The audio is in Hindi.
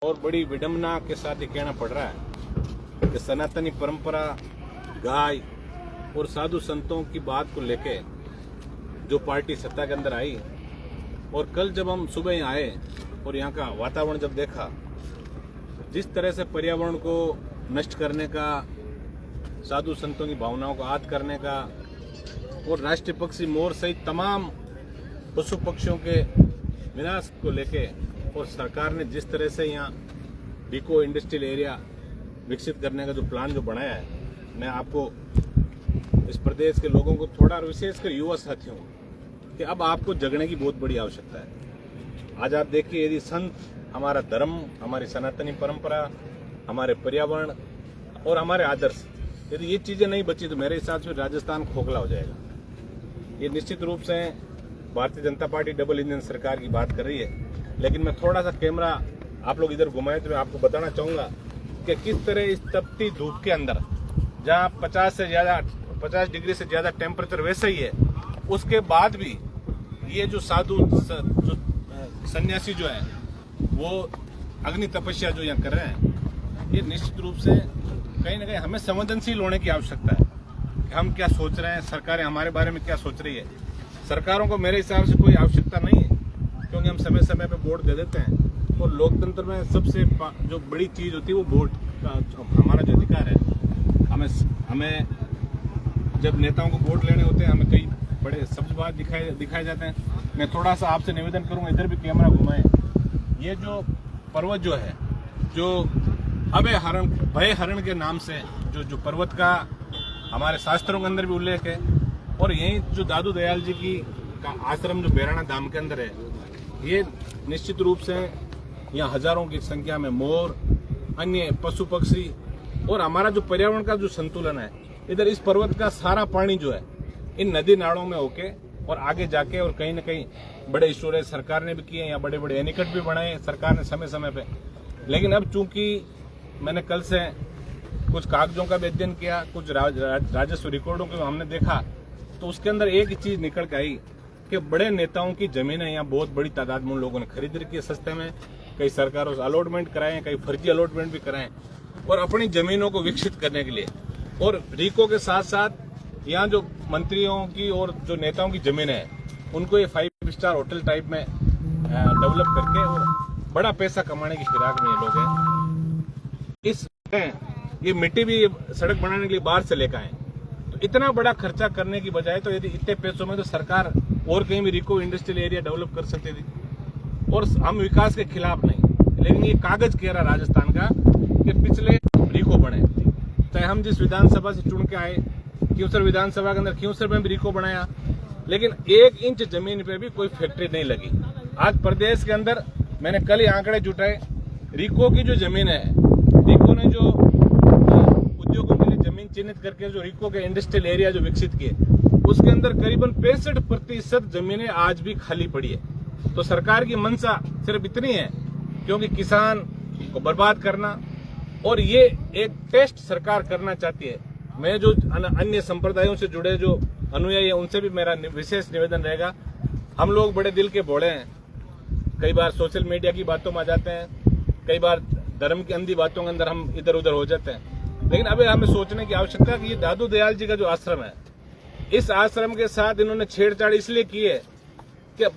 और बड़ी विडंबना के साथ ये कहना पड़ रहा है कि सनातनी परंपरा, गाय और साधु संतों की बात को लेके जो पार्टी सत्ता के अंदर आई, और कल जब हम सुबह यहाँ आए और यहाँ का वातावरण जब देखा, जिस तरह से पर्यावरण को नष्ट करने का, साधु संतों की भावनाओं को आहत करने का और राष्ट्रीय पक्षी मोर सहित तमाम पशु पक्षियों के विनाश को लेके, और सरकार ने जिस तरह से यहाँ रिको इंडस्ट्रियल एरिया विकसित करने का जो प्लान जो बनाया है, मैं आपको इस प्रदेश के लोगों को थोड़ा, और विशेषकर युवा साथियों, कि अब आपको जगने की बहुत बड़ी आवश्यकता है। आज आप देखिए, यदि संत, हमारा धर्म, हमारी सनातनी परंपरा, हमारे पर्यावरण और हमारे आदर्श, यदि ये चीजें नहीं बची तो मेरे हिसाब से राजस्थान खोखला हो जाएगा। ये निश्चित रूप से Bharatiya Janata party double engine सरकार की बात कर रही है, लेकिन मैं थोड़ा सा कैमरा आप लोग इधर घुमाएं तो मैं आपको बताना चाहूंगा कि किस तरह इस तपती धूप के अंदर, जहां 50 डिग्री से ज्यादा टेम्परेचर वैसे ही है, उसके बाद भी ये जो साधु जो सन्यासी जो है वो अग्नि तपस्या जो यहाँ कर रहे हैं, ये निश्चित रूप से कहीं ना कहीं हमें संवेदनशील होने की आवश्यकता है कि हम क्या सोच रहे हैं, सरकारें हमारे बारे में क्या सोच रही है। सरकारों को मेरे हिसाब से कोई आवश्यकता नहीं है, क्योंकि हम समय समय पे वोट दे देते हैं, और लोकतंत्र में सबसे जो बड़ी चीज होती है वो वोट का हमारा जो अधिकार है। हमें जब नेताओं को वोट लेने होते हैं, हमें कई बड़े सब्जबाज दिखाए जाते हैं। मैं थोड़ा सा आपसे निवेदन करूंगा, इधर भी कैमरा घुमाएं। ये जो पर्वत जो है, जो भय हरण के नाम से जो पर्वत का हमारे शास्त्रों के अंदर भी उल्लेख है, और यही जो दादू दयाल जी का आश्रम जो बेराना धाम के अंदर है, ये निश्चित रूप से यहाँ हजारों की संख्या में मोर, अन्य पशु पक्षी, और हमारा जो पर्यावरण का जो संतुलन है, इधर इस पर्वत का सारा पानी जो है इन नदी नालों में होके और आगे जाके, और कहीं न कहीं बड़े स्टोरेज सरकार ने भी किए, यहाँ बड़े बड़े एनीकट भी बनाए सरकार ने समय समय पे। लेकिन अब चूंकि मैंने कल से कुछ कागजों का भी अध्ययन किया, कुछ राजस्व रिकॉर्डों को हमने देखा, तो उसके अंदर एक चीज निकल के आई कि बड़े नेताओं की जमीनें यहाँ बहुत बड़ी तादाद में उन लोगों ने खरीद रखी है सस्ते में। कई सरकारों से अलॉटमेंट कराए, कई फर्जी अलॉटमेंट भी कराए, और अपनी जमीनों को विकसित करने के लिए, और रिको के साथ साथ यहाँ जो मंत्रियों की और जो नेताओं की जमीनें हैं, उनको ये 5 स्टार होटल टाइप में डेवलप करके और बड़ा पैसा कमाने की फिराक में ये लोग हैं। ये मिट्टी भी सड़क बनाने के लिए बाहर से लेकर आए, तो इतना बड़ा खर्चा करने की बजाय तो यदि इतने पैसों में तो सरकार और कहीं भी रिको इंडस्ट्रियल एरिया डेवलप कर सकती थी। और हम विकास के खिलाफ नहीं, लेकिन ये कागज कह रहा राजस्थान का कि पिछले रिको बने, चाहे हम जिस विधानसभा से चुन के आए, क्यूसर विधानसभा के अंदर क्यूसर में भी रिको बनाया, लेकिन 1 इंच जमीन पे भी कोई फैक्ट्री नहीं लगी। आज प्रदेश के अंदर मैंने कल ही आंकड़े जुटाए, रिको की जो जमीन है, रिको ने जो उद्योगों के लिए जमीन चिन्हित करके जो रिको के इंडस्ट्रियल एरिया जो विकसित किए, उसके अंदर करीबन 65% जमीनें आज भी खाली पड़ी है। तो सरकार की मंशा सिर्फ इतनी है, क्योंकि किसान को बर्बाद करना, और ये एक टेस्ट सरकार करना चाहती है। मैं जो अन्य संप्रदायों से जुड़े जो अनुयायी है, उनसे भी मेरा विशेष निवेदन रहेगा, हम लोग बड़े दिल के भोले हैं, कई बार सोशल मीडिया की बातों में आ जाते हैं, कई बार धर्म की अंधी बातों के अंदर हम इधर उधर हो जाते हैं। लेकिन अभी हमें सोचने की आवश्यकता है कि ये दादू दयाल जी का जो आश्रम है, इस आश्रम के साथ इन्होंने छेड़छाड़ इसलिए की है